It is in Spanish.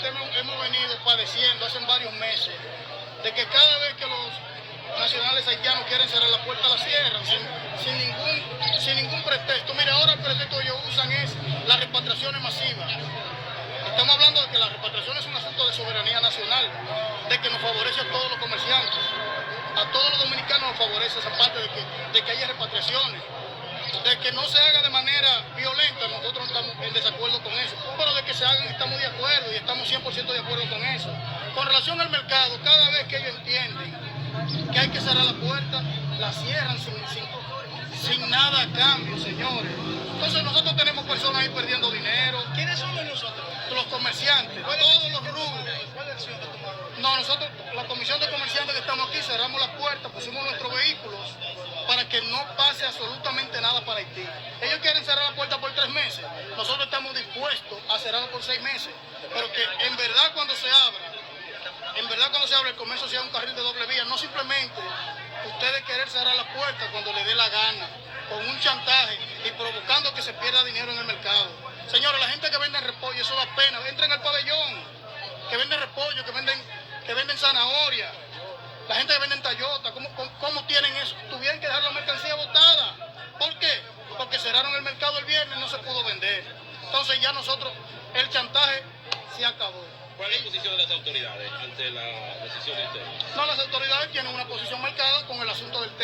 lamentablemente hemos venido padeciendo hace varios meses de que cada vez que los nacionales haitianos quieren cerrar la puerta, la cierran sin ningún pretexto. Mira, ahora el pretexto que ellos usan es las repatriaciones masivas. Estamos hablando de que la repatriación es un asunto de soberanía nacional, de que nos favorece a todos los comerciantes, a todos los dominicanos nos favorece esa parte de que haya repatriaciones, de que no se haga de manera violenta. Nosotros estamos en desacuerdo con eso, pero de que se hagan estamos de acuerdo y estamos 100% de acuerdo con eso. Con relación al mercado, cada vez que ellos entienden que hay que cerrar la puerta, la cierran sin nada a cambio, señores. Entonces nosotros tenemos personas ahí perdiendo dinero. ¿Quiénes somos nosotros? Los comerciantes, todos los rubros. ¿Cuál acción que tomaron? No, nosotros, la comisión de comerciantes que estamos aquí, cerramos las puertas, pusimos nuestros vehículos para que no pase absolutamente nada para Haití. Ellos quieren cerrar la puerta por 3 meses, nosotros estamos dispuestos a cerrarlo por 6 meses, pero que en verdad cuando se abra el comercio sea un carril de doble vía, no simplemente ustedes querer cerrar la puerta cuando les dé la gana, con un chantaje y provocando que se pierda dinero en el mercado. Señores, la gente que vende repollo, eso da pena, entren al pabellón, que venden repollo, que venden zanahoria, la gente que vende Toyota, ¿cómo tienen eso? Tuvieron que dejar la mercancía botada. ¿Por qué? Porque cerraron el mercado el viernes y no se pudo vender. Entonces ya nosotros, el chantaje se acabó. ¿Cuál es la posición de las autoridades ante la decisión de ustedes? No, las autoridades tienen una posición marcada con el asunto del tema.